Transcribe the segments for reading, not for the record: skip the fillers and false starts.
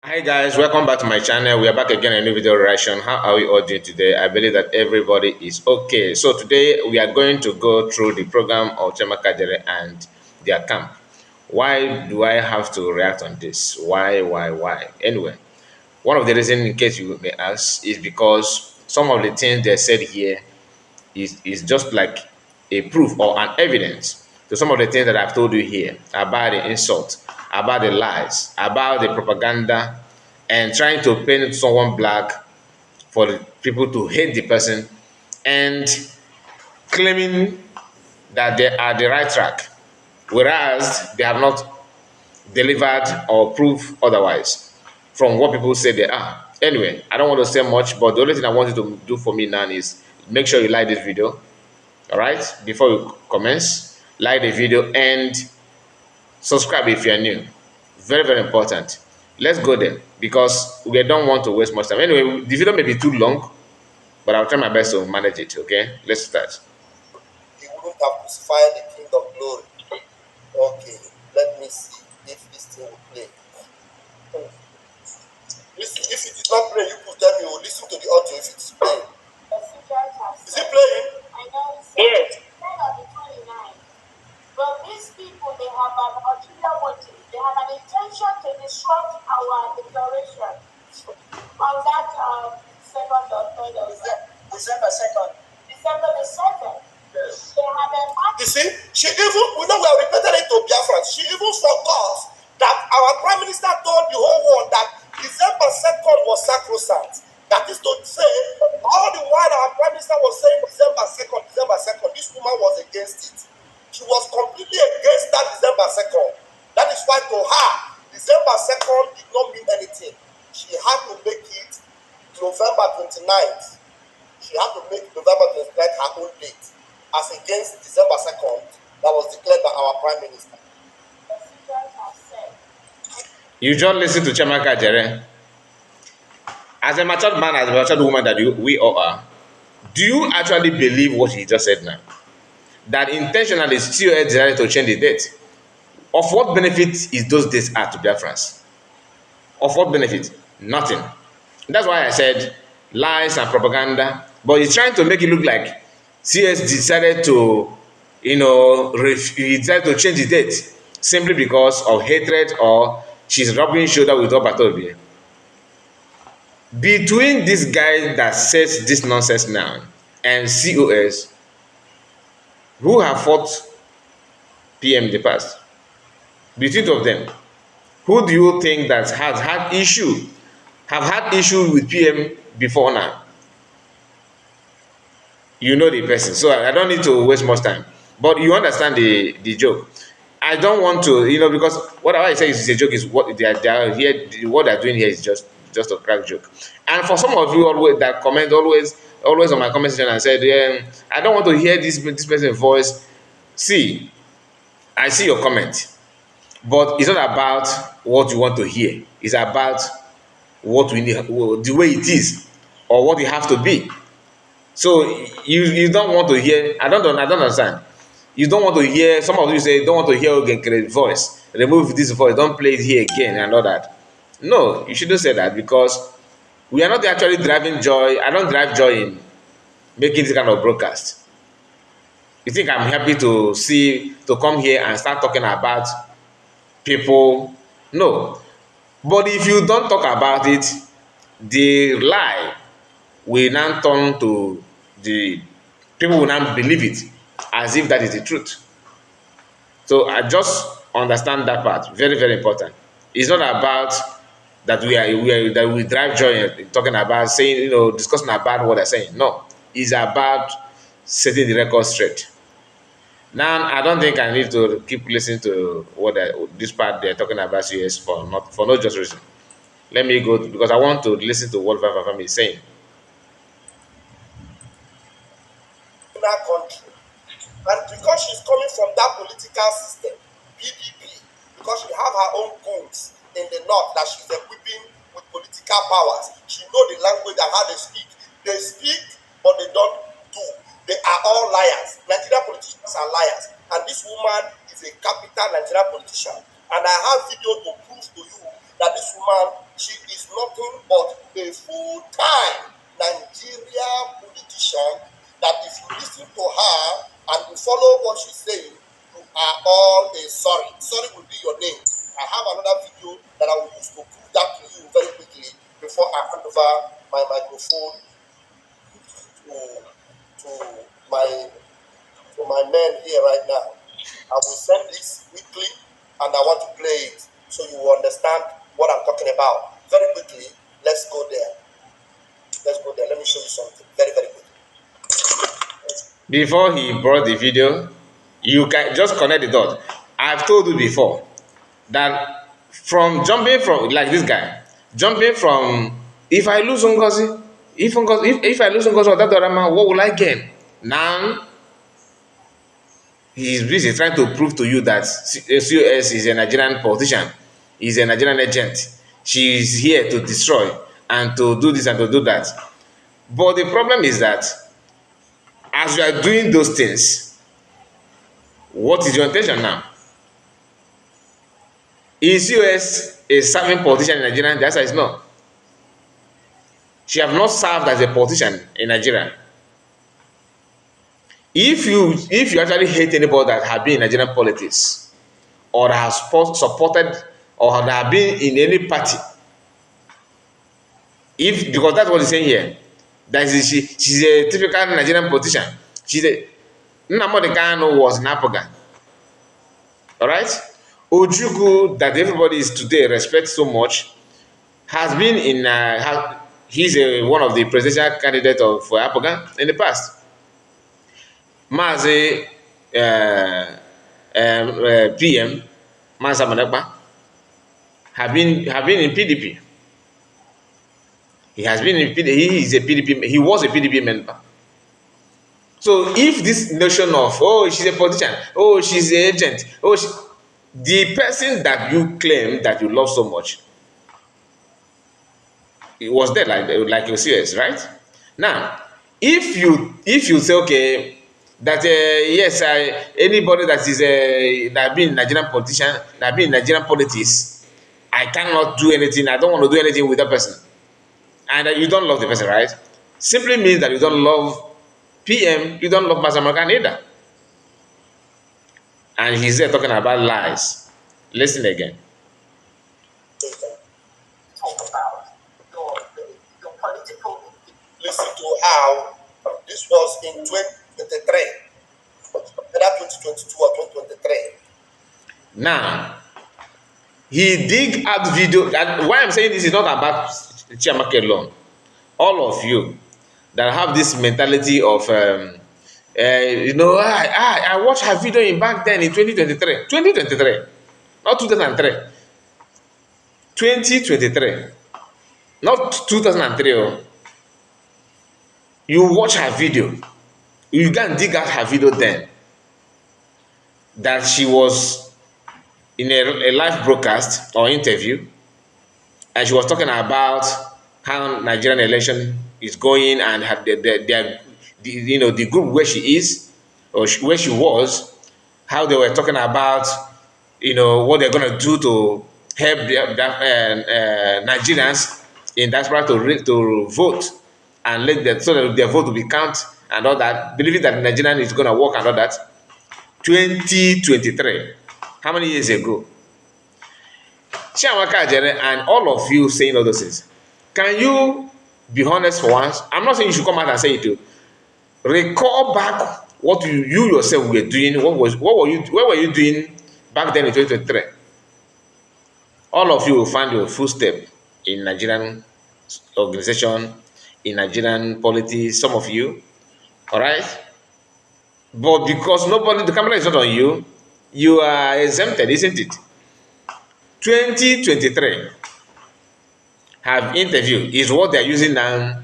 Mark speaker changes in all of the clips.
Speaker 1: Hi guys, welcome back to my channel. We are back again in a new video reaction. How are we all doing today? I believe that everybody is okay. So today we are going to go through the program of Chemakajere and their camp. Why do I have to react on this? Why? Anyway, one of the reasons, in case you may ask, is because some of the things they said here is just like a proof or an evidence to some of the things that I've told you here about the insult, about the lies, about the propaganda, and trying to paint someone black for the people to hate the person and claiming that they are the right track, whereas they have not delivered or proved otherwise from what people say they are. Anyway, I don't want to say much, but the only thing I want you to do for me now is make sure you like this video. All right, before we commence, like the video and subscribe if you're new. Very important. Let's go there because we don't want to waste much time. Anyway, the video may be too long, but I'll try my best to manage it. Okay, let's start.
Speaker 2: He wouldn't have crucified the King of Glory. Okay, let me see if this thing will play. Listen, if it is not playing, you could tell me. We'll listen to the audio if it's playing. Is it playing? I know it's yes. But these people, they have an ulterior motive. They have an intention to disrupt our declaration on that second or third of December 2nd. December the 2nd. Yes. They have a party. You see, she even, we know we have repeated it to Biafra. She even forgot that our Prime Minister told the whole world that December 2nd was sacrosanct. That is to say, all the while our Prime Minister was saying December 2nd, this woman was against it. She was completely against that December 2nd. That is why to her, December 2nd did not mean anything. She had to make it November 29th. She had to make November 29th her own date, as against December 2nd that was declared by our Prime Minister.
Speaker 1: You just listen to Chamaka Jere. As a matured man, as a matured woman that we all are, do you actually believe what he just said now? That intentionally still decided to change the date? Of what benefit is those dates are to Biafrans? Of what benefit? Nothing. That's why I said lies and propaganda. But he's trying to make it look like CS decided to, he decided to change the date simply because of hatred or she's rubbing shoulder with Obatobie. Between this guy that says this nonsense now and COS, who have fought PM in the past, between two of them, who do you think that have had issue with PM before now? You know the person, so I don't need to waste much time. But you understand the joke. I don't want to, because whatever I say is a joke is what they are here. What they're doing here is just a crack joke. And for some of you always that comment always on my comment section and said, I don't want to hear this person's voice. See, I see your comment, but it's not about what you want to hear. It's about what we need, the way it is, or what it has to be. So you don't want to hear. I don't understand. You don't want to hear. Some of you say don't want to hear Ogenkere voice. Remove this voice. Don't play it here again and all that. No, you shouldn't say that because we are not actually driving joy. I don't drive joy in making this kind of broadcast. You think I'm happy to come here and start talking about people? No. But if you don't talk about it, the lie will now turn to the people will now believe it as if that is the truth. So I just understand that part. Very important. It's not about that that we drive joy in talking about saying, discussing about what they're saying. No. It's about setting the record straight. Now I don't think I need to keep listening to this part they're talking about CS for no just reason. Let me go because I want to listen to what Vava is saying.
Speaker 2: In our country, and because she's coming from that political system, PDP, because she have her own goons in the north that she's equipping with political powers, she know the language and how they speak. They speak, but they don't do. They are all liars. Nigerian politicians are liars, and this woman is a capital Nigerian politician. And I have video to prove to you that this woman, she is nothing but a full-time Nigeria politician that if you listen to her and you follow what she's saying, you are all a sorry. Sorry will be your name. I have another video that I will use to prove that to you very quickly before I hand over my microphone to my men here right now. I will send this weekly and I want to play it so you will understand what I'm talking about. Very quickly, let's go there. Let's go there. Let me show you something very, very quickly.
Speaker 1: Before he brought the video, you can just connect the dot. I've told you before that from jumping from, like this guy, jumping from, if I lose Ngozi, if I lose Ngozi or that other man, what will I gain? Now he's busy trying to prove to you that COS is a Nigerian politician, is a Nigerian agent. She is here to destroy and to do this and to do that. But the problem is that as you are doing those things, what is your intention now? Is COS a serving politician in Nigeria? The answer is no. She have not served as a politician in Nigeria. If you actually hate anybody that have been in Nigerian politics or has supported or that have been in any party, because that's what he's saying here, that is she's a typical Nigerian politician. Nnamdi Kanu was an Apoga. All right, Ojukwu, that everybody is today respects so much, has been in. He's one of the presidential candidates for Apoga in the past. Mazi PM Mazi Manekpa have been in PDP. He has been in PDP. He is a PDP. He was a PDP member. So if this notion of she's a politician, she's an agent, the person that you claim that you love so much, it was there like your serious, right? Now, if you say okay, that yes, anybody that is that been Nigerian politician, that been Nigerian politics, I cannot do anything. I don't want to do anything with that person, and you don't love the person, right? Simply means that you don't love PM, you don't love Mazamakan either. And he's there talking about lies. Listen again.
Speaker 2: Talk about your political. Listen to how this was in 2023, either 2022 or 2023.
Speaker 1: Now, he dig out video. Why I'm saying this is not about Chiamaka alone. All of you that have this mentality of, I watched her video in back then in 2023, not 2003, 2023, not 2003. You watch her video, you can dig out her video then, that she was in a live broadcast or interview, and she was talking about how Nigerian election is going and have the group where she is or where she was, how they were talking about what they're going to do to help Nigerians in diaspora to vote and let them so that their vote will be counted and all that, believing that Nigerian is going to work and all that. 2023, how many years ago? Chiamaka Ajere and all of you saying all those things. Can you be honest for once? I'm not saying you should come out and say it too. Recall back what you yourself were doing. What were you doing back then in 2023? All of you will find your footstep in Nigerian organization, in Nigerian politics, some of you, all right? But because the camera is not on you, you are exempted, isn't it? 2023 have interview is what they're using now.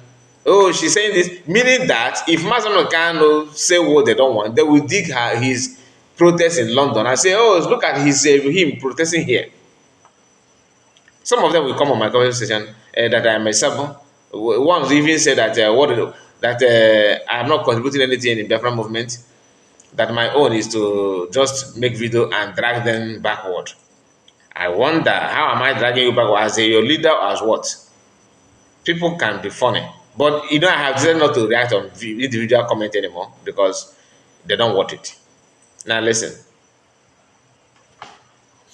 Speaker 1: She's saying this, meaning that if Mazama Kano say what they don't want, they will dig his protest in London and say, look at him protesting here. Some of them will come on my conversation that I am a sub. One even said that I am not contributing anything in the Biafra movement, that my own is to just make video and drag them backward. I wonder, how am I dragging you back as your leader or as what? People can be funny. But I have decided not to react on individual comment anymore because they don't want it. Now listen.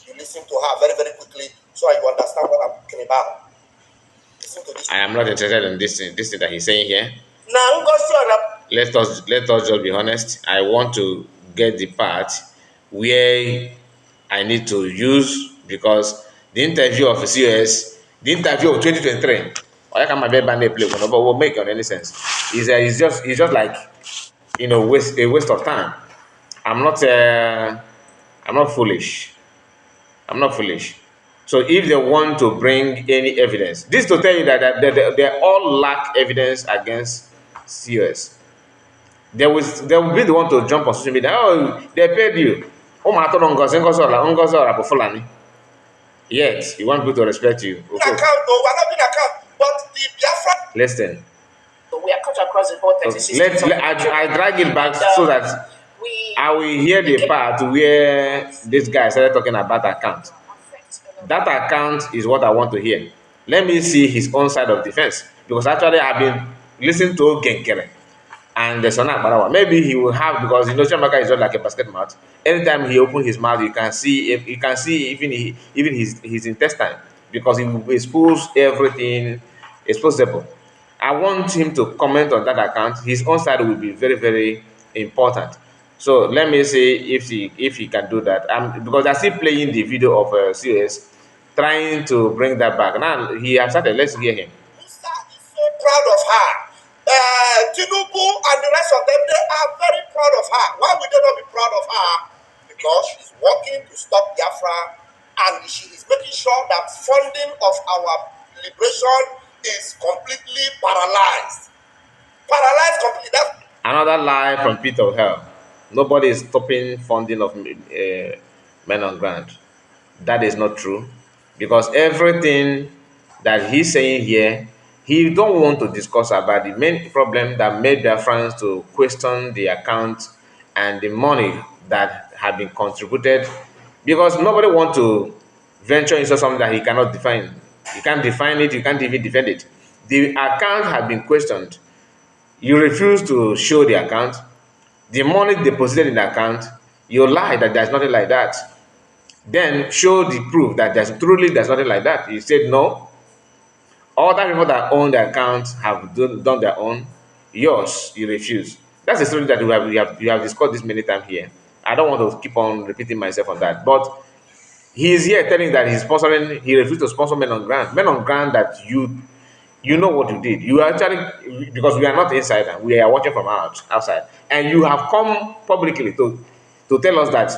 Speaker 2: You listen to her very, very quickly so you understand what I'm talking about. Listen to this.
Speaker 1: I am not interested in this thing that he's saying here.
Speaker 2: Now,
Speaker 1: Let us just be honest. I want to get the part where I need to use, because the interview of COS, the interview of 2023, I can my bed band play, but will make any sense. It's just like a waste of time. I'm not I'm not foolish. I'm not foolish. So if they want to bring any evidence, this to tell you that they all lack evidence against COS. They will be the one to jump on social media. Oh, they paid you. Oh my God, Ngozi or Fulani. Yet you want people to respect you. Okay.
Speaker 2: Account, no, we're not being account, but the Biafra.
Speaker 1: Listen.
Speaker 2: So we are cut across the board 36.
Speaker 1: I drag it back so that I will hear the part where this guy started talking about account. That account is what I want to hear. Let me see his own side of defense, because actually I've been listening to Genkere and the Sonak Barawa. Maybe he will have, because Chamaka is not like a basket mouth. Anytime he opens his mouth, you can see even his intestine, because he will expose everything exposable. I want him to comment on that account. His own side will be very, very important. So let me see if he can do that. Because I see playing the video of CS trying to bring that back. Now he has started. Let's hear him.
Speaker 2: Mr. is so proud of her. Tinubu and the rest of them, they are very proud of her. Why would they not be proud of her? Because she's working to stop Biafra, and she is making sure that funding of our liberation is completely paralyzed. Paralyzed completely.
Speaker 1: Another lie from pit of hell. Nobody is stopping funding of men on ground. That is not true, because everything that he's saying here, he don't want to discuss about the main problem that made their friends to question the account and the money that have been contributed, because nobody want to venture into something that he cannot define. You can't define it, you can't even defend it. The account has been questioned. You refuse to show the account. The money deposited in the account, you lie that there's nothing like that. Then show the proof that there's nothing like that. You said no. Other people that own the account have done their own. Yours, you refuse. That's a story that we have discussed this many times here. I don't want to keep on repeating myself on that. But he is here telling that he's sponsoring, he refused to sponsor men on ground. Men on ground that you know what you did. You actually, because we are not insider, we are watching from outside. And you have come publicly to tell us that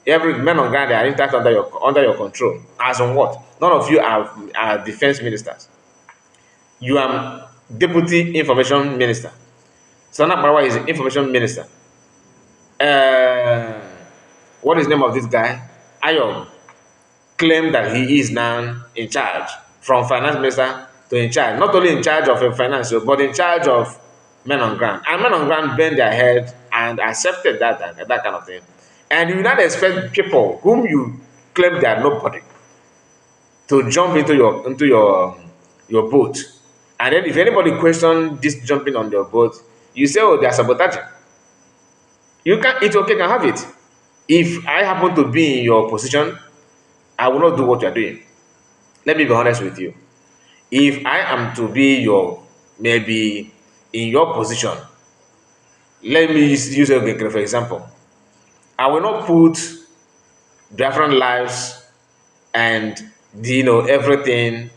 Speaker 1: every man on ground, they are intact under your control. As on what? None of you are defense ministers. You are deputy information minister. Sana Parawa is information minister. Uh, what is the name of this guy? Ayon claimed that he is now in charge, from finance minister to in charge, not only in charge of finance, but in charge of men on ground. And men on ground bent their head and accepted that kind of thing. And you not expect people whom you claim they are nobody to jump into your boat. And then if anybody question this jumping on your boat, you say, oh, they are sabotaging. It's okay, you can have it. If I happen to be in your position, I will not do what you are doing. Let me be honest with you. If I am to be maybe in your position, let me use a for example. I will not put different lives and everything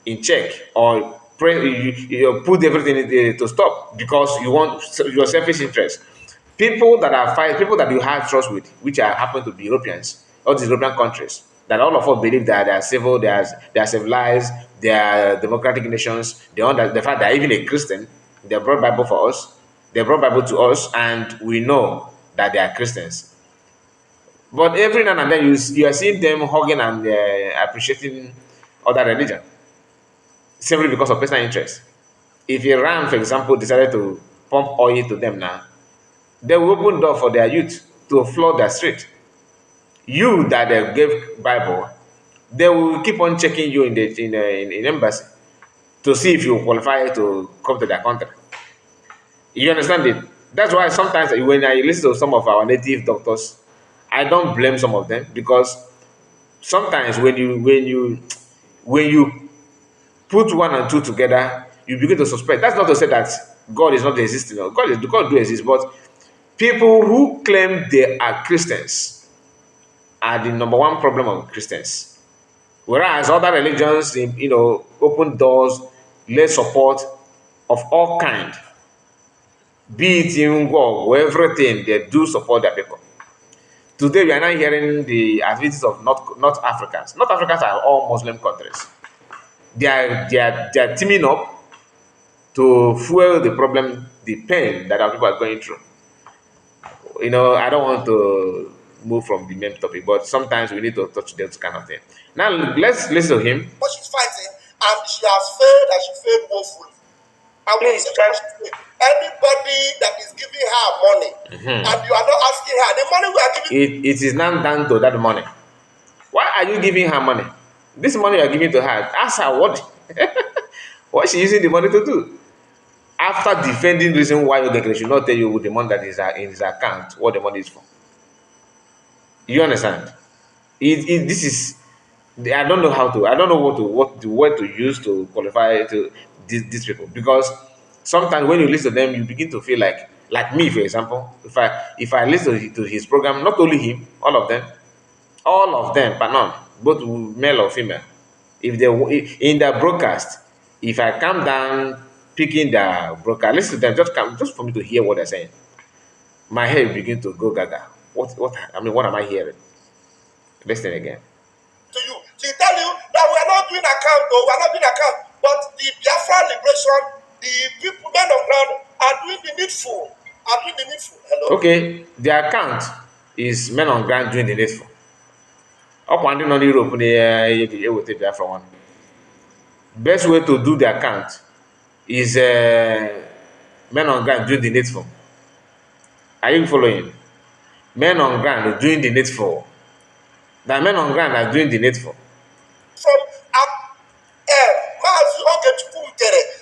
Speaker 1: in check, or put everything to stop because you want your selfish interest. People that you have trust with, which happen to be Europeans, all these European countries, that all of us believe that they are civil, they are civilized, they are democratic nations. They understand the fact that even a Christian, they brought Bible for us, they brought Bible to us, and we know that they are Christians. But every now and then you are seeing them hugging and appreciating other religion, simply because of personal interest. If Iran, for example, decided to pump oil to them now, they will open door for their youth to flood the street. You that they gave Bible, they will keep on checking you in embassy to see if you qualify to come to their country. You understand it? That's why sometimes when I listen to some of our native doctors, I don't blame some of them because sometimes when you put one and two together, you begin to suspect. That's not to say that God is not existing. No, God do exist, but people who claim they are Christians are the number one problem of Christians. Whereas other religions, open doors, lay support of all kind, be it in war or everything, they do support their people. Today, we are now hearing the activities of North Africans. North Africans are all Muslim countries. They are teaming up to fuel the problem, the pain that our people are going through. I don't want to move from the main topic, but sometimes we need to touch those kind of thing. Now, let's listen to him.
Speaker 2: But she's fighting, and she has failed, and she failed woefully. And please, anybody that is giving her money, and you are not asking her, the money we are giving.
Speaker 1: It is not down to that money. Why are you giving her money? This money you are giving to her, ask her what she using the money to do. After defending the reason why they should not tell you with the money that is in his account, what the money is for. You understand? This is, I don't know how to, I don't know what the word to use to qualify to these people, because sometimes when you listen to them, you begin to feel like me, for example. If I listen to his program, not only him, all of them, but none, both male or female. If they in the broadcast, if I come down picking the broadcast, listen to them, just for me to hear what they're saying, my head begin to go gaga. What am I hearing? Listen again.
Speaker 2: To you, she tell you that we are not doing account, though we are not doing account, but the Biafra liberation, the people, men of ground, are doing the needful. Hello.
Speaker 1: Okay, the account is men on ground doing the needful. Ọkwa ndị nọ n'Europe na-eweta Biafra one. Best way to do the account is men on ground doing the needful. Are you following? Men on ground are doing the needful. The men on ground are doing the needful.
Speaker 2: From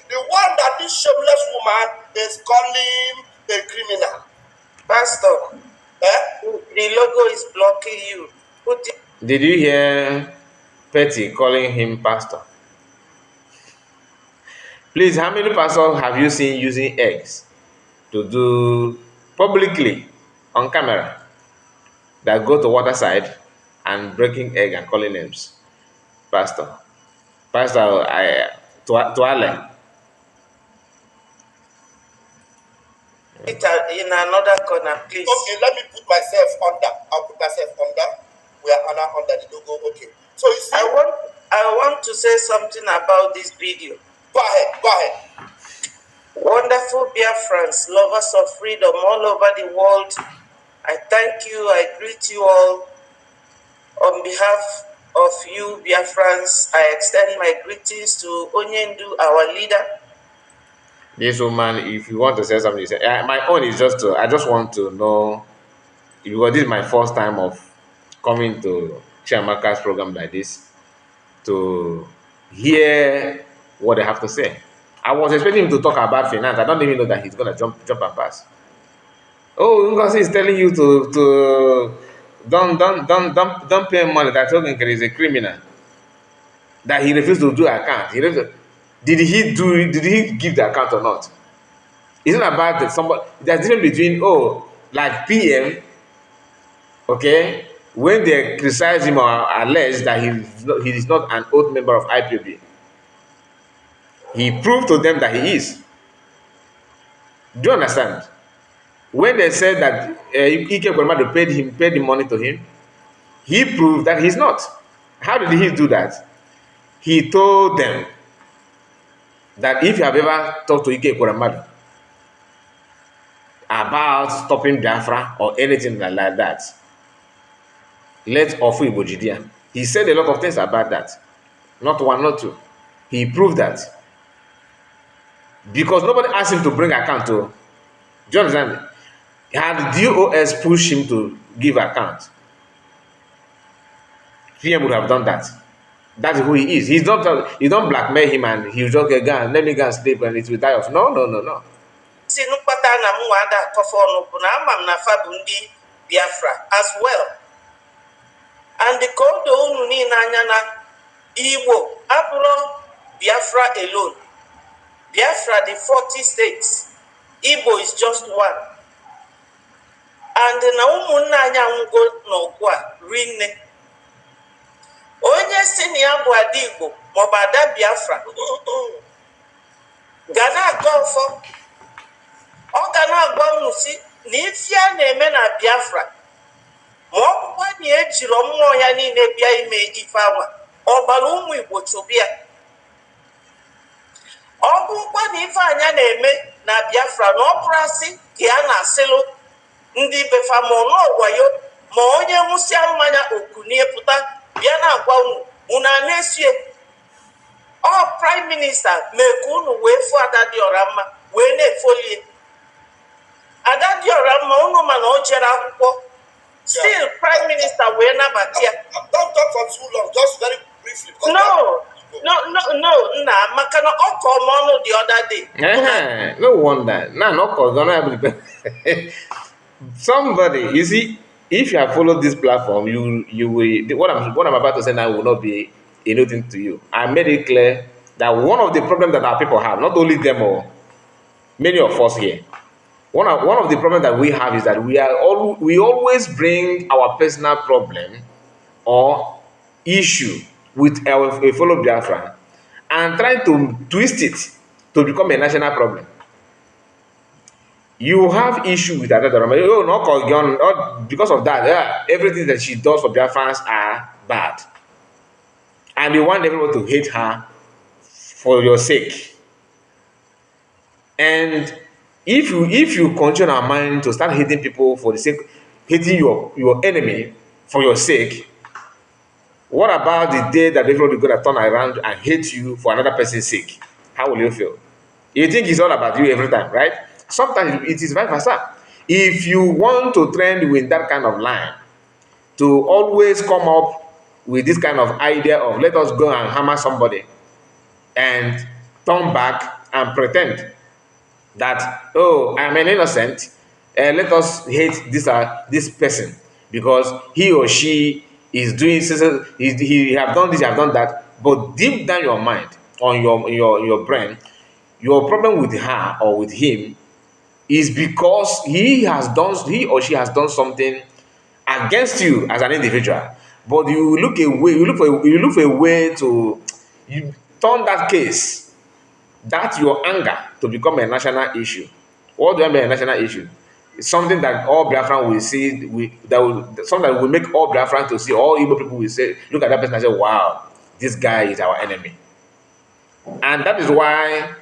Speaker 2: the one that this shameless woman is calling a criminal. Pastor, the logo is blocking you.
Speaker 1: Did you hear Petty calling him pastor? Please, how many pastors have you seen using eggs to do publicly on camera that go to waterside and breaking egg and calling names? Pastor, Tuale.
Speaker 2: In another corner, please. Okay, let me put myself under. I'll put myself under. We are under the logo. Okay. So you see, I want to say something about this video. Go ahead. Wonderful Biafrans, lovers of freedom all over the world. I thank you. I greet you all. On behalf of you, Biafrans, I extend my greetings to Onyendu, our leader.
Speaker 1: This woman, if you want to say something, say, my own is I just want to know, because this is my first time of coming to Chiamaka's program like this, to hear what they have to say. I was expecting him to talk about finance. I don't even know that he's gonna jump and pass. Oh, Ngozi is telling you to don't pay money. That Ogenkere is a criminal. That he refused to do account. Did he give the account or not? It's not about that somebody. There's difference between like PM, okay, when they criticize him or allege that he is not an oath member of IPOB. He proved to them that he is. Do you understand? When they said that Ike Kwemadu paid the money to him, he proved that he's not. How did he do that? He told them that if you have ever talked to Ike Kwemadu about stopping Biafra or anything like that, let Ofu Igbo Jidia. He said a lot of things about that. Not one, not two. He proved that. Because nobody asked him to bring account to. Do you understand? Had DOS pushed him to give account, PM would have done that. That's who he is. He's not. You don't blackmail him and he'll just get gone. Let me go and sleep and it will die off. No, no, no, no.
Speaker 2: si mkpata na m nwa ada atọfọ ọnụ bụ na ama m na fa bụ ndị Biafra as well. And ka o doo unu niile anya na Igbo abụrụ Biafra alone. Biafra the 40 states. Igbo is just one. And na ụmụnne anyị anwụgo n'ọgụ a rinne. Onye si na ya bụ ada Igbo maọbụ ada Biafra ga na-aga ọfọ. Ọ ga na-agwa unu si na ife a na-eme na Biafra ma ọ bụkwa na ejiri mmụọ ya niile bịa ime ife anwa ọbara ụmụ Igbo chụbịa. Ọ bụkwa na ife anya na-eme na Biafra na ọ bụrụ asị ka ya na-asịlụ ndị befa ma ọnụọgwayo ma onye nwụsịa mmanya okunie pụta bịa na-agwa unu a na-esie ọ prime minista mee ka unu wee fụ Ada Diora Mma wee na-efolie. Ada Diora Mma unu mana o jere akwụkwọ still prime minister wee nabata ya.
Speaker 3: Don't talk for too long, just very briefly.
Speaker 2: No, nna maka na ọ kọọ m ọnụ the other day.
Speaker 1: No wonder. Now, no cause don't somebody, you see, if you have followed this platform, you will. What I'm about to say now will not be a new thing to you. I made it clear that one of the problems that our people have, not only them or many of us here, one of the problems that we have is that we always bring our personal problem or issue with a fellow Biafran and try to twist it to become a national problem. You have issue with Ada Diora Mma. Oh, no, because of that, everything that she does for Biafrans are bad. And you want everyone to hate her for your sake. And if you condition our mind to start hating people for the sake, hating your enemy for your sake, what about the day that everybody is going to turn around and hate you for another person's sake? How will you feel? You think it's all about you every time, right? Sometimes it is vice versa. If you want to trend with that kind of line, to always come up with this kind of idea of let us go and hammer somebody and turn back and pretend that, oh, I'm an innocent, let us hate this person because he or she is doing, he have done this, he have done that, but deep down your mind, on your brain, your problem with her or with him is because he or she has done something against you as an individual. But you look for a way to turn that case, that your anger, to become a national issue. What do I mean a national issue? It's something that all Biafran will see, something that will make all Biafran to see, all Igbo people will say, look at that person and say, wow, this guy is our enemy. And that is why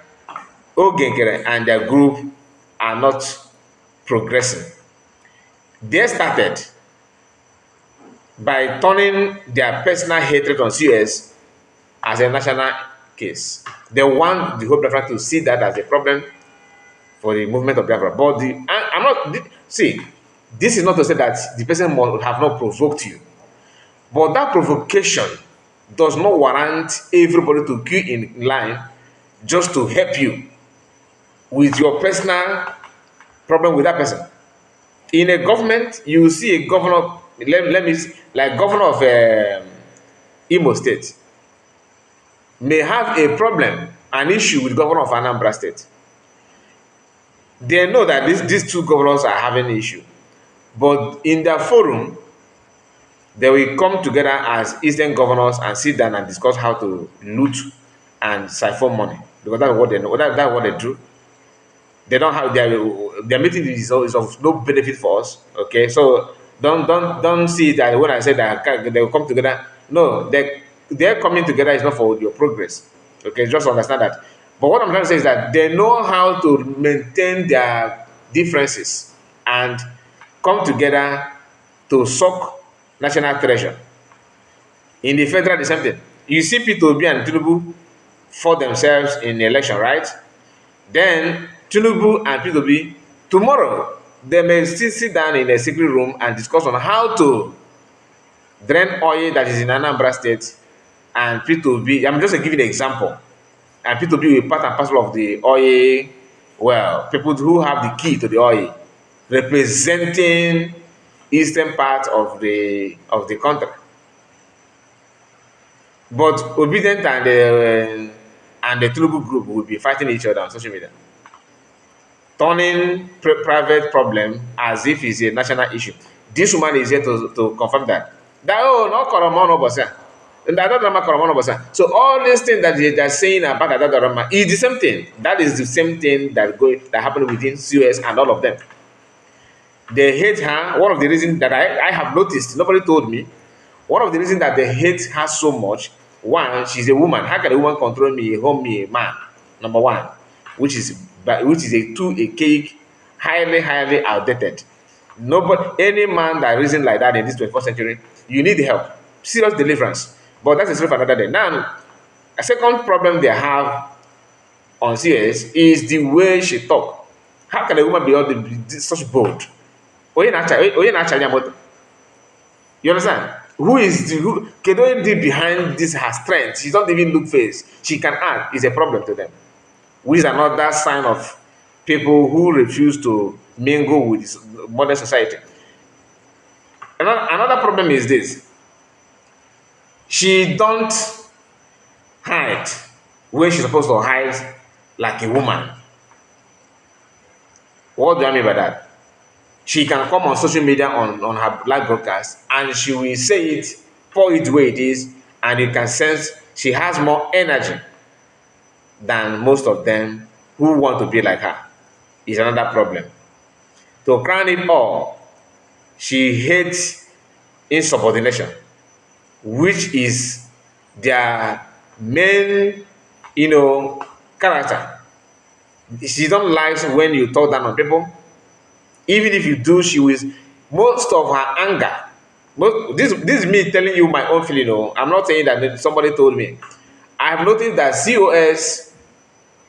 Speaker 1: Ogenkere and their group are not progressing. They started by turning their personal hatred on CS as a national case. They want the whole Biafra to see that as a problem for the movement of Biafra. But this is not to say that the person must have not provoked you. But that provocation does not warrant everybody to queue in line just to help you with your personal problem with that person. In a government, you see a governor, like governor of Imo State, may have a problem, an issue with governor of Anambra State. They know that these two governors are having an issue. But in their forum, they will come together as Eastern governors and sit down and discuss how to loot and siphon money. Because that's what they know. That's what they do. They don't have their meeting is of no benefit for us. Okay, so don't see that when I say that they will come together. No, they're coming together is not for your progress. Okay, just understand that. But what I'm trying to say is that they know how to maintain their differences and come together to suck national treasure. In the federal, the same thing. You see P2B and Tinubu for themselves in the election, right? Then Tinubu and P2B, tomorrow, they may still sit down in a secret room and discuss on how to drain oil that is in Anambra State and P2B, I'm just giving an example, and P2B will part and parcel of the oil, well, people who have the key to the oil, representing eastern part of the country. But Obedient and the Tinubu group will be fighting each other on social media, turning private problem as if it's a national issue. This woman is here to confirm that. That, oh, no Koromono Bosa. And that Adadorama Koromono Bosa. So all these things that they're saying about Adadorama is the same thing. That is the same thing that happened within COS and all of them. They hate her. One of the reasons that I have noticed, nobody told me, one of the reasons that they hate her so much, one, she's a woman. How can a woman control me, home me, a man? Number one, which is a cake, highly outdated. Nobody, any man that reason like that in this 21st century, you need help, serious deliverance. But that's a story for another day. Now, a second problem they have on CS is the way she talk. How can a woman be such bold? Onye na-acha moto. You understand? Who is the who can only behind this her strength? She don't even look face. She can act is a problem to them. Which is another sign of people who refuse to mingle with this modern society. Another problem is this. She don't hide when she's supposed to hide like a woman. What do I mean by that? She can come on social media on her live broadcast and she will say it, pour it the way it is, and you can sense she has more energy than most of them who want to be like her. Is another problem. To crown it all, she hates insubordination, which is their main, character. She don't like when you talk down on people. Even if you do, she will. Most of her anger. This is me telling you my own feeling. No, I'm not saying that somebody told me. I have noticed that COS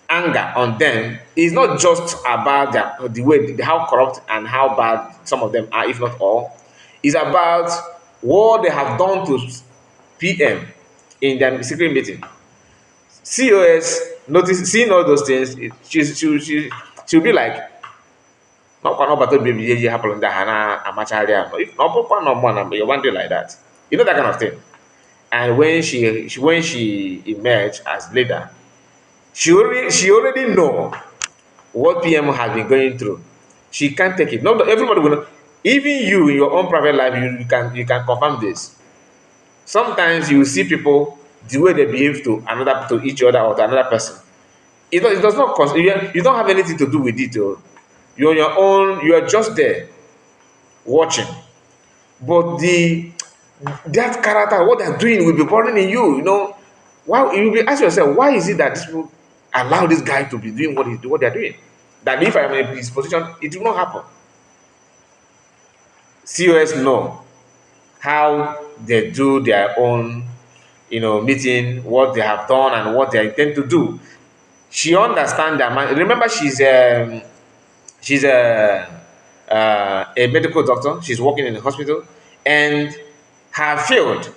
Speaker 1: anger on them is not just about the way how corrupt and how bad some of them are, if not all. It's about what they have done to PM in their secret meeting. COS notice seeing all those things, she'll be like, n'ọkwa n'ọbata obi ebi ihe hapụrụ ndị ha na-amachagharị ahụ. Na ọ bụkwa na ọmụma na you want it like that. You know that kind of thing. And when she emerged as leader, she already know what PM has been going through. She can't take it. Not everybody will know. Even you in your own private life, you can confirm this. Sometimes you see people the way they behave to each other or to another person. It does not cause you don't have anything to do with it. You're on your own, you are just there watching. But that character, what they're doing will be burning in you, Why you will be ask yourself, why is it that these people allow this guy to be doing what they're doing? That if I am in his position, it will not happen. COS know how they do their own, meeting, what they have done and what they intend to do. She understands that man. Remember, she's a medical doctor. She's working in a hospital, and her field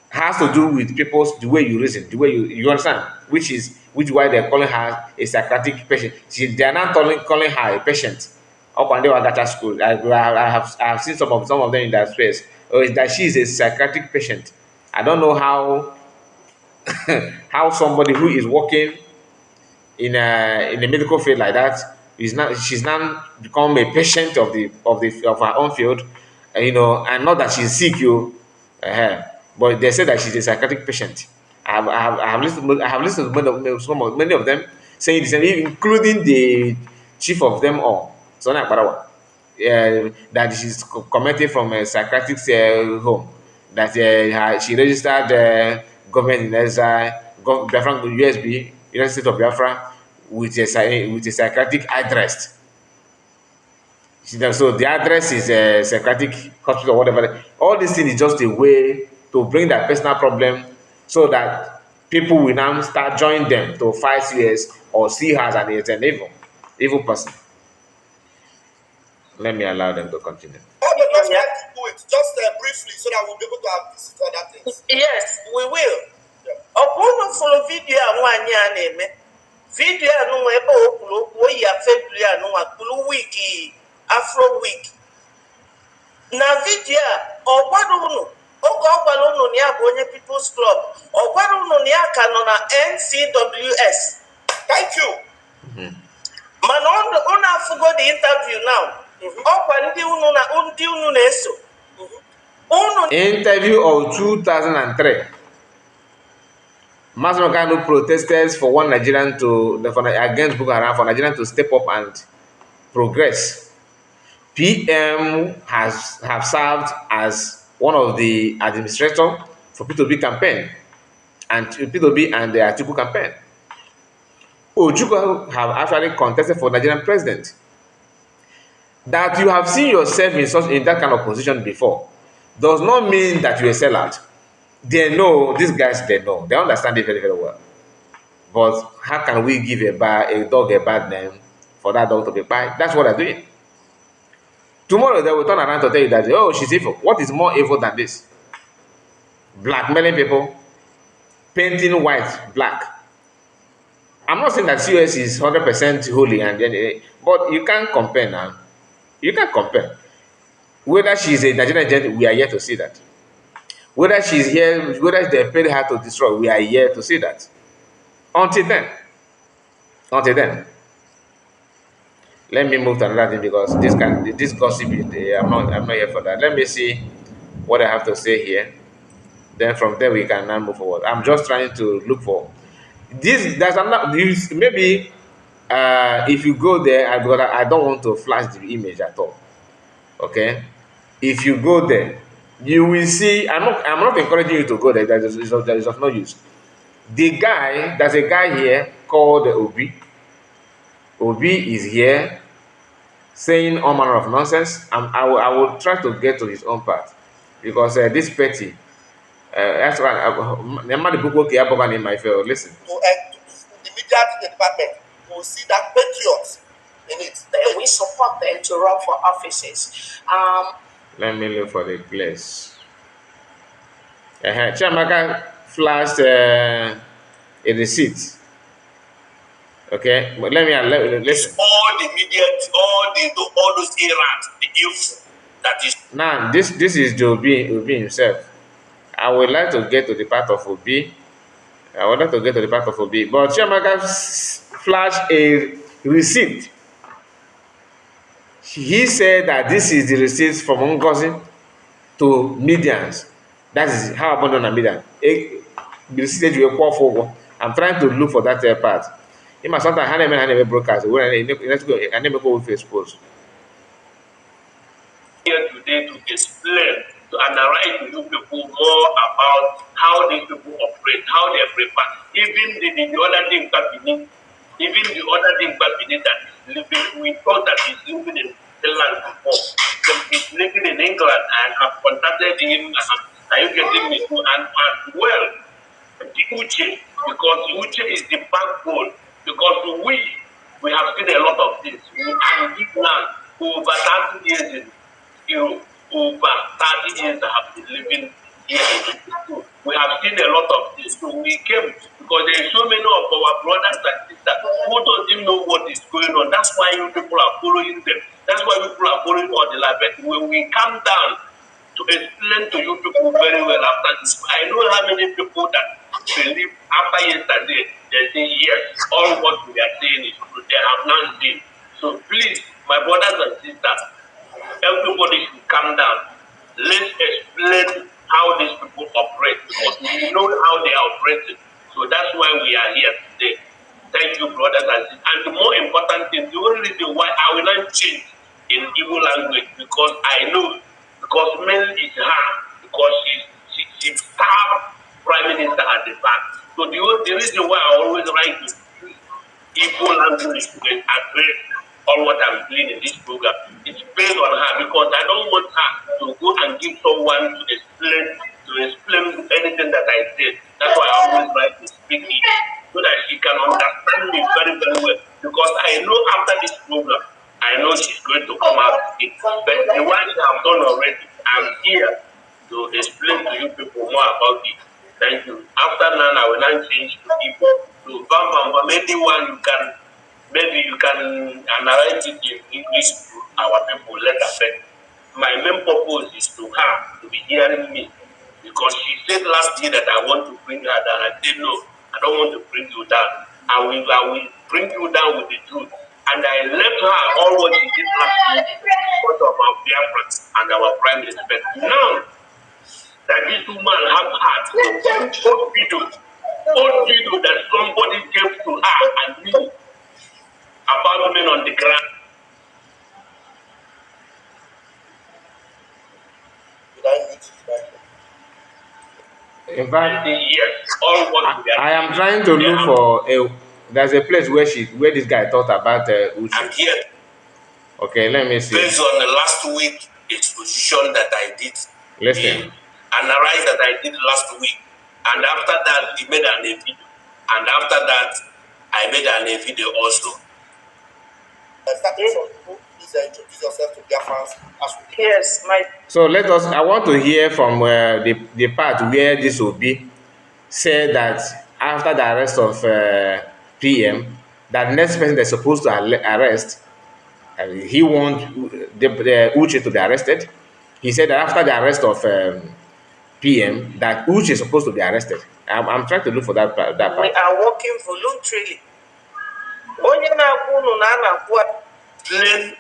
Speaker 1: has to do with people's the way you reason, the way you understand, which is why they're calling her a psychiatric patient. They are not calling her a patient. Up and down at school, I have seen some of them in that space. That she is a psychiatric patient. I don't know how how somebody who is working in a medical field like that she's now become a patient of her own field, and not that she's sick, but they say that she's a psychiatric patient. I have listened to many of them saying the same, including the chief of them all, Sonia Barawa, that she's commenting from a psychiatric home, that she registered government in exile, Biafra USB, United States of Biafra, with a psychiatric address. So the address is a psychiatric hospital or whatever. All these things is just a way to bring that personal problem so that people will now start joining them to fight CS or see her as an evil person. Let me allow them to continue.
Speaker 3: How they just like to do it, just briefly. so that we'll be able to have visit other things.
Speaker 2: Yes, we will. Ọbụna fụrụ vidiyo a nwaanyị a na-eme vidiyo anụnwa ebe o kwuru okwu o yi afebiri anụnwa kwuru wigi afro wig na vidiyo a ọ gwara unu oge ọ gwara unu na ya bụ onye People's Club ọ gwara unu na ya ka nọ na NCWS.
Speaker 3: Thank you.
Speaker 2: Mana unu afụgo the interview now ọkwa ndị unu na-eso
Speaker 1: interview of 2003. Masmo Kanu protested for one Nigerian against Boko Haram, for Nigerian to step up and progress. PM have served as one of the administrators for P2B campaign and P2B and the Atiku campaign. Ojukwu have actually contested for Nigerian president. That you have seen yourself in that kind of position before does not mean that you're a sellout. They know, these guys, they know. They understand it very, very well. But how can we give a dog a bad name for that dog to be bad? That's what they're doing. Tomorrow they will turn around to tell you that, oh, she's evil. What is more evil than this? Blackmailing people, painting white black. I'm not saying that COS is 100% holy, but you can't compare now. You can't compare. Whether she's a Nigerian agent, we are yet to see that. Whether she's here, whether they paid her to destroy, we are here to see that. Until then, let me move to another thing because this gossip is I'm not here for that. Let me see what I have to say here. Then from there we can now move forward. I'm just trying to look for this. Maybe if you go there, I don't want to flash the image at all. Okay, if you go there, you will see. I'm not encouraging you to go there. That is of no use. There's a guy here called Obi. Obi is here saying all manner of nonsense. I will try to get to his own part because this petty. That's why the book okay in my fellow. Listen.
Speaker 3: To the media department, we will see that patriots in it.
Speaker 2: We support them to run for offices.
Speaker 1: Let me look for the place. Chiamaka flashed a receipt. Okay, but listen.
Speaker 3: All the media, all those errands, the info that is.
Speaker 1: Now, this is the Obi himself. I would like to get to the part of Obi. But Chiamaka flashed a receipt. He said that this is the receipt from Ngozi to medians. That is how abundant a median. The receipt you call for. I'm trying to look for that part. He must sometimes hand broadcast. When I never go with expose.
Speaker 4: Here today to explain, to analyze to you people more about how these people operate, how they prepare. Even the other thing cabinet, that we thought that he's living in the land before. He's living in England and have contacted him and you get him into and well, the Uche, because Uche is the backbone. Because we have seen a lot of things. And this land over 30 years in Europe, over 30 years I have been living here. We have seen a lot of things. So we came because there are so many of our brothers and sisters who don't even know what is going on. That's why you people are following them. That's why people are following all the life. But when we come down to explain to you people very well after this, I know how many people that believe after yesterday, they say yes, all what we are saying is true. They have not seen. So please, my brothers and sisters, everybody should come down. Let's explain how these people operate because we know how they are operating. So that's why we are here today. Thank you, brothers and sisters. And the more important thing, the only reason why I will not change in Igbo language because I know, because men is her, because she stabbed Prime Minister at the back. So the reason why I always write to Igbo language to address all what I'm doing in this program, it's based on her because I don't want her to go and give someone to explain anything that I said. That's why I always write to speak it so that she can understand me very, very well. Because I know after this program, I know she's going to come out with it. But the one she have done already, I'm here to now change to Igbo. So bam bam bam, anyone you can analyze it in English to our people, let us say. My main purpose is to her to be hearing me. Because she said last year that I want to bring her down. I said no, I don't want to bring you down. I will bring you down with the truth. And I left her all what she did last year because of our Biafrans and our prime minister. But now that this woman have heart, old video that somebody gave to her and me about men on the ground.
Speaker 1: In fact,
Speaker 4: Yes, all what
Speaker 1: I am trying to look for a. There's a place where this guy talked about Uche.
Speaker 4: I'm here.
Speaker 1: Okay, let me see.
Speaker 4: Based on the last week exposition that I did,
Speaker 1: Listen.
Speaker 4: analyze that I did last week, and after that he made a video, and after that I made a video also.
Speaker 3: Please introduce yourself to their fans as we
Speaker 2: Yes, my
Speaker 1: So let us. I want to hear from the part where this will be said that after the arrest of PM, that next person they're supposed to arrest, he want the Uche to be arrested. He said that after the arrest of PM, that Uche is supposed to be arrested. I'm trying to look for that part.
Speaker 2: we are working voluntarily. Onye na-akwụ unu na a na-akwụ
Speaker 4: Plain.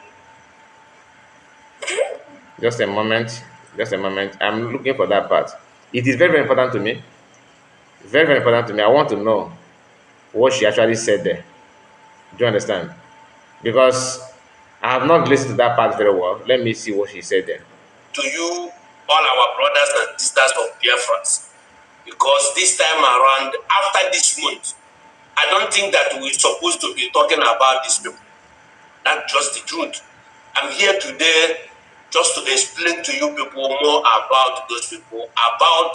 Speaker 1: Just a moment. Just a moment. I'm looking for that part. It is very, very important to me. Very, very important to me. I want to know what she actually said there. Do you understand? Because I have not listened to that part very well. Let me see what she said there.
Speaker 4: To you, all our brothers and sisters of Biafrans, because this time around, after this month, I don't think that we're supposed to be talking about these people. That's just the truth. I'm here today just to explain to you people more about those people, about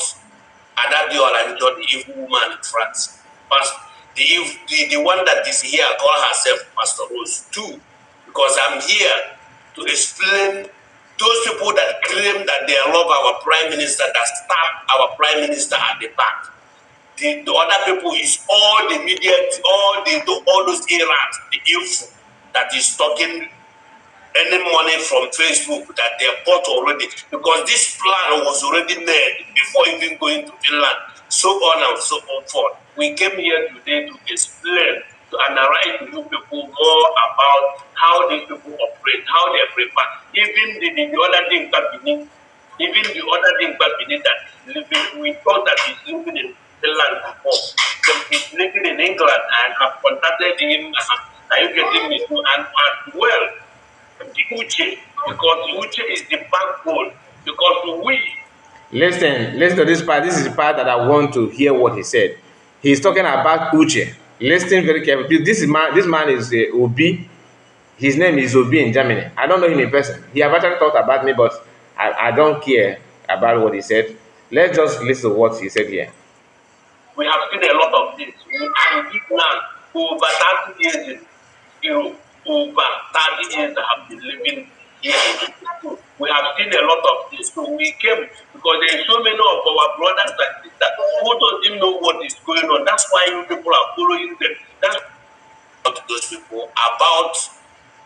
Speaker 4: Adadiola and the evil woman in France. But the one that is here call herself Pastor Rose too, because I'm here to explain those people that claim that they love our prime minister, that stab our prime minister at the back. The other people is all the media, all those errants, the evil that is talking any money from Facebook that they bought already, because this plan was already made before even going to Finland, so on and so forth. We came here today to explain, to analyze to you people more about how these people operate, how they prepare. Even the other thing that we thought that he's living in Finland before. He's living in England and have contacted him. Are you getting me? And well, the Uche, because Uche is the backbone, because we.
Speaker 1: Listen to this part. This is the part that I want to hear what he said. He's talking about Uche. Listen very carefully. This man is Obi. His name is Obi in Germany. I don't know him in person. He have actually talked about me, but I don't care about what he said. Let's just listen to what he said here.
Speaker 4: We have seen a lot of this. And this man, over 30 years in Europe, over 30 years have been living here. We have seen a lot of this. So we came because there are so many of our brothers and sisters who don't even know what is going on. That's why you people are following them. That's what those people about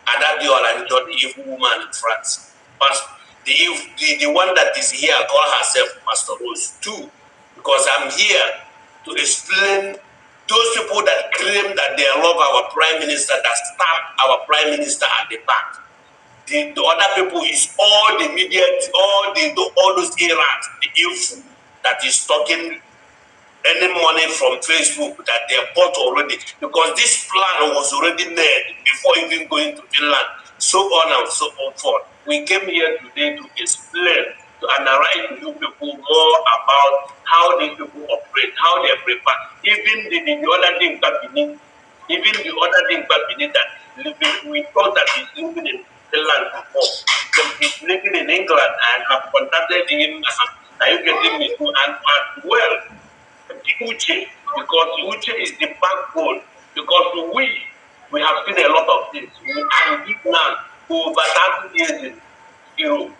Speaker 4: Adadiola and the evil woman in France. But the one that is here call herself Pastor Rose too, because I'm here to explain those people that claim that they love our prime minister, that stab our prime minister at the back. The other people is all the media, all those errants, the evil that is talking any money from Facebook that they bought already, because this plan was already made before even going to Finland, so on and so forth. We came here today to explain, to analyze you people more about how these people operate, how they prepare. Even the other thing that we thought that he's living in Finland before. He's living in England and have contacted him. Are you getting me? And well, the Uche, because Uche is the backbone, because we have seen a lot of this. And this man over 30 years in Europe.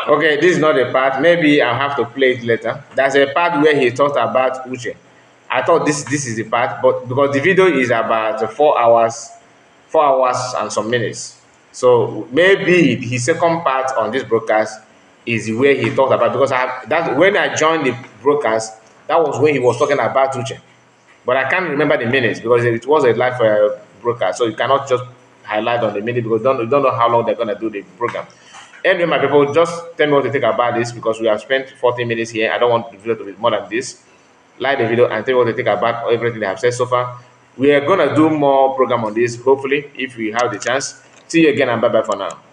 Speaker 1: Okay, this is not a part. Maybe I'll have to play it later. There's a part where he talked about Uche. I thought this is the part, but because the video is about 4 hours, 4 hours and some minutes. So maybe his second part on this broadcast is where he talked about, because that when I joined the broadcast, that was when he was talking about Uche. But I can't remember the minutes because it was a live broadcast, so you cannot just highlight on the minute because you don't know how long they're gonna do the program. Anyway, my people, just tell me what you think about this because we have spent 40 minutes here. I don't want the video to be more than this. Like the video and tell me what you think about everything they have said so far. We are gonna do more program on this, hopefully, if we have the chance. See you again and bye bye for now.